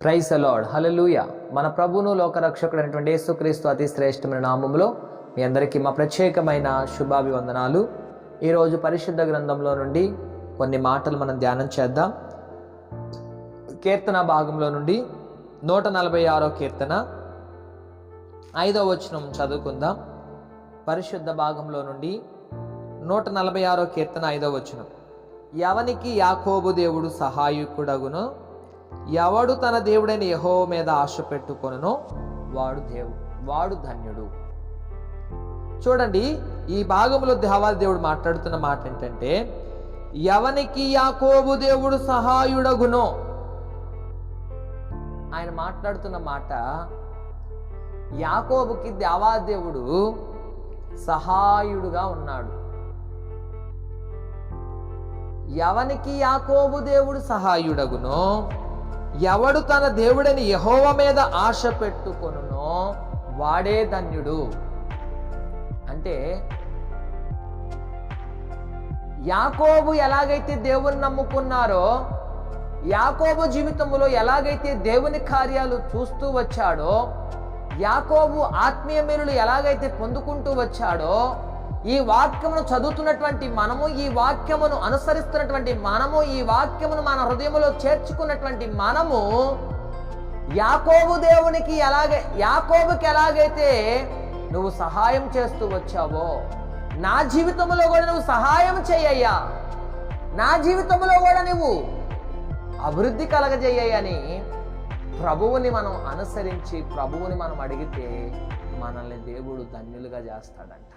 Praise the lord, హల్లెలూయా. మన ప్రభువును లోకరక్షకుడైనటువంటి యేసుక్రీస్తు అతి శ్రేష్టమైన నామములో మీ అందరికీ మా ప్రత్యేకమైన శుభాభివందనాలు. ఈరోజు పరిశుద్ధ గ్రంథంలో నుండి కొన్ని మాటలు మనం ధ్యానం చేద్దాం. కీర్తన భాగంలో నుండి 146 కీర్తన 5వ వచనం చదువుకుందాం. పరిశుద్ధ భాగంలో నుండి 146 కీర్తన 5వ వచనం. ఎవనికి యాకోబు దేవుడు సహాయకుడగునో, ఎవడు తన దేవుడైన యెహోవా మీద ఆశ పెట్టుకొనునో వాడు ధన్యుడు. చూడండి, ఈ భాగంలో దేవాది దేవుడు మాట్లాడుతున్న మాట ఏంటంటే, ఎవనికి యాకోబు దేవుడు సహాయుడగునో. ఆయన మాట్లాడుతున్న మాట, యాకోబుకి దేవాది దేవుడు సహాయుడుగా ఉన్నాడు. ఎవనికి యాకోబు దేవుడు సహాయుడగునో, ఎవడు తన దేవుడని యెహోవా మీద ఆశ పెట్టుకొనునో వాడే ధన్యుడు. అంటే యాకోబు ఎలాగైతే దేవుని నమ్ముకున్నారో, యాకోబు జీవితంలో ఎలాగైతే దేవుని కార్యాలు చూస్తూ వచ్చాడో, యాకోబు ఆత్మీయ మేలులు ఎలాగైతే పొందుకుంటూ వచ్చాడో, ఈ వాక్యమును చదువుతున్నటువంటి మనము, ఈ వాక్యమును అనుసరిస్తున్నటువంటి మనము, ఈ వాక్యమును మన హృదయంలో చేర్చుకున్నటువంటి మనము, యాకోబుకి ఎలాగైతే నువ్వు సహాయం చేస్తూ వచ్చావో, నా జీవితంలో కూడా నువ్వు సహాయం చేయయ్యా, నా జీవితంలో కూడా నువ్వు అభివృద్ధి కలగజేయని ప్రభువుని మనం అనుసరించి, ప్రభువుని మనం అడిగితే మనల్ని దేవుడు ధన్యులుగా చేస్తాడంట.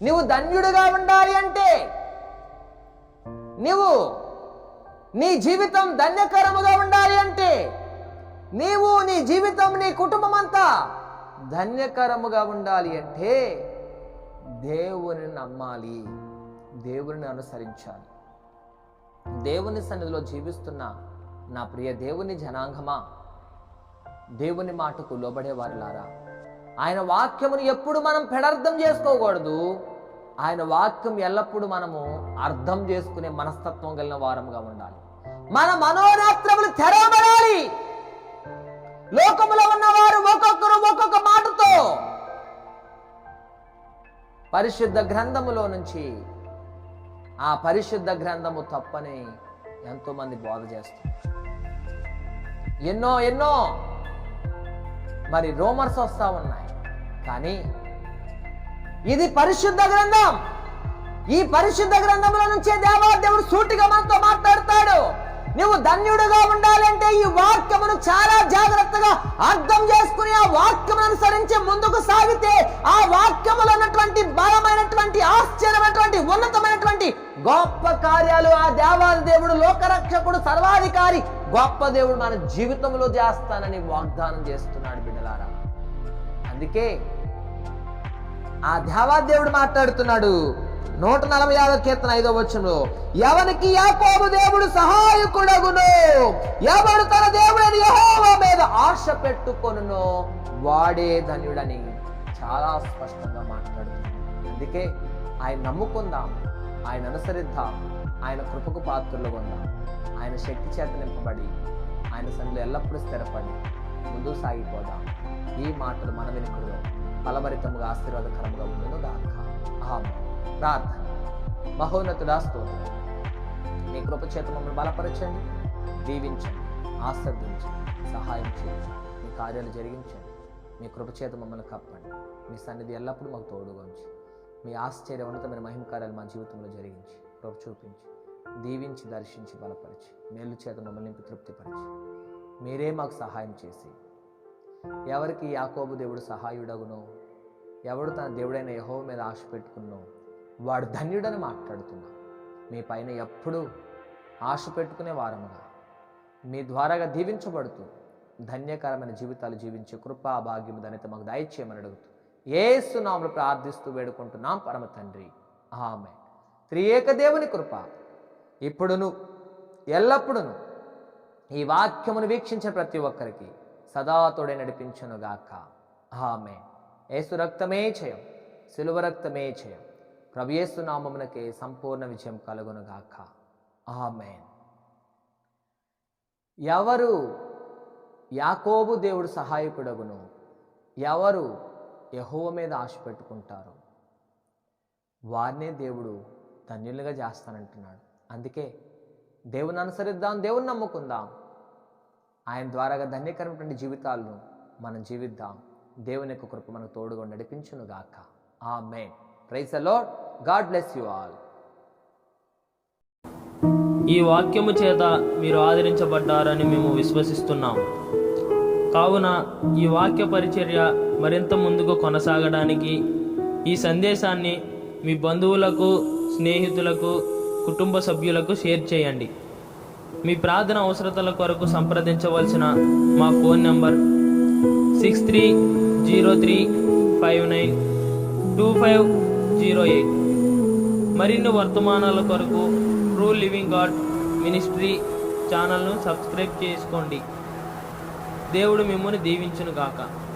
నువ్వు ధన్యుడిగా ఉండాలి అంటే, నువ్వు నీ జీవితం ధన్యకరముగా ఉండాలి అంటే, నీవు నీ జీవితం, నీ కుటుంబం అంతా ధన్యకరముగా ఉండాలి అంటే దేవుని నమ్మాలి, దేవుని అనుసరించాలి. దేవుని సన్నిధిలో జీవిస్తున్న నా ప్రియ దేవుని జనాంగమా, దేవుని మాటకు లోబడే వారిలారా, ఆయన వాక్యమును ఎప్పుడు మనం పెడర్థం చేసుకోకూడదు. ఆయన వాక్యం ఎల్లప్పుడూ మనము అర్థం చేసుకునే మనస్తత్వం కలిగిన వారముగా ఉండాలి. మన మనోనేత్రములు తెరవబడాలి. లోకములో ఉన్నవారు ఒక్కొక్కరు ఒక్కొక్క మాటతో పరిశుద్ధ గ్రంథములో నుంచి ఆ పరిశుద్ధ గ్రంథము తప్పని ఎంతో మంది బోధ చేస్తారు. ఎన్నో మరి రోమర్స్ వస్తా ఉన్నాయి. కానీ ఇది పరిశుద్ధ గ్రంథం. ఈ పరిశుద్ధ గ్రంథంలో నుంచే దేవుడు సూటిగా మనతో మాట్లాడతాడు. నువ్వు ధన్యుడుగా ఉండాలంటే ఈ వాక్యమును చాలా జాగ్రత్తగా అర్థం చేసుకుని ఆ వాక్యమును అనుసరించి ముందుకు సాగితే, ఆ వాక్యములో ఉన్నటువంటి బలమైనటువంటి, ఆశ్చర్యమైనటువంటి, ఉన్నతమైనటువంటి గొప్ప కార్యాలు ఆ దేవాది దేవుడు, లోకరక్షకుడు, సర్వాధికారి గొప్ప దేవుడు మన జీవితంలో చేస్తానని వాగ్దానం చేస్తున్నాడు బిడ్డలారా. అందుకే ఆ దేవాది దేవుడు మాట్లాడుతున్నాడు 146 కీర్తన 5వ వచనంలో, ఎవనికి యాకోబు దేవుడు సహాయకుడగునో, ఎవడు తన దేవుడైన యెహోవా మీద ఆశ పెట్టుకొనునో వాడే ధన్యుడని చాలా స్పష్టంగా మాట్లాడుతున్నాడు. అందుకే ఆయన నమ్ముకుందాం, ఆయన అనుసరిద్దాం, ఆయన కృపకు పాత్రలు పొందాం, ఆయన శక్తి చేత నింపబడి ఆయన సన్నిధిలో ఎల్లప్పుడూ స్థిరపడి ముందుకు సాగిపోదాం. ఈ మాటలు మన వెనుకలో ఫలభరితముగా ఆశీర్వాదకరంగా ఉండును గాక. ఆమేన్. ప్రార్థన. మహోన్నతుడా, స్తోత్రం. మీ కృప చేత మమ్మల్ని బలపరచండి, దీవించండి, ఆశీర్వదించండి, సహాయం చేయండి, మీ కార్యాలు జరిగించండి. మీ కృప చేత మమ్మల్ని కప్పండి. మీ సన్నిధి ఎల్లప్పుడూ మాకు తోడుగా ఉంచి, మీ ఆశ్చర్యవంతమైన మహిమ కార్యాలు మా జీవితంలో జరిగించి, కృప చూపించి, దీవించి, దర్శించి, బలపరిచి, మేలు చేత మమ్మల్ని నింపి తృప్తిపరిచి, మీరే మాకు సహాయం చేసి, ఎవరికి యాకోబు దేవుడు సహాయుడగునో, ఎవడు తన దేవుడైన యెహోవా మీద ఆశ పెట్టుకున్నో వాడు ధన్యుడని మాట్లాడుతున్నా. మీ పైన ఎప్పుడూ ఆశ పెట్టుకునే వారముగా, మీ ద్వారాగా దీవించబడుతూ ధన్యకరమైన జీవితాలు జీవించే కృపా భాగ్యము ధన్యత మాకు దయచేయమని అడుగుతూ యేసు నామములో ప్రార్థిస్తూ వేడుకుంటున్నాం పరమ తండ్రి. ఆమేన్. త్రియేక దేవుని కృప ఇప్పుడును ఎల్లప్పుడును ఈ వాక్యమును వీక్షించిన ప్రతి ఒక్కరికి సదా తోడే నడిపించునుగాక. ఆమేన్. యేసు రక్తమే జయం, సిలువ రక్తమే జయం. ప్రభు యేసు నామమునకే సంపూర్ణ విజయం కలుగునుగాక. ఆమేన్. ఎవరు యాకోబు దేవుడు సహాయకుడగును. ఎవరు యెహోవా మీద ఆశ పెట్టుకుంటారో వారినే దేవుడు ధన్యులుగా చేస్తానంటున్నాడు. అందుకే దేవుని అనుసరిద్దాం, దేవుని నమ్ముకుందాం. ఆయన ద్వారాగా ధన్యకరమైనటువంటి జీవితాలను మనం జీవిద్దాం. దేవుని యొక్క కృప మనకు తోడుగా నడిపించును గాక. Amen. Praise the Lord. God bless you all. ఈ వాక్యము చేత మీరు ఆదరించబడ్డారని మేము విశ్వసిస్తున్నాం. కావున ఈ వాక్య పరిచర్య మరింత ముందుకు కొనసాగడానికి ఈ సందేశాన్ని మీ బంధువులకు, స్నేహితులకు, కుటుంబ సభ్యులకు షేర్ చేయండి. మీ ప్రార్థన అవసరతల కొరకు సంప్రదించవలసిన మా ఫోన్ నంబర్ 6303592508. మరిన్ని వర్తమానాల కొరకు ట్రూ లివింగ్ గాడ్ మినిస్ట్రీ ఛానల్ను సబ్స్క్రైబ్ చేసుకోండి. దేవుడు మిమ్మల్ని దీవించును గాక.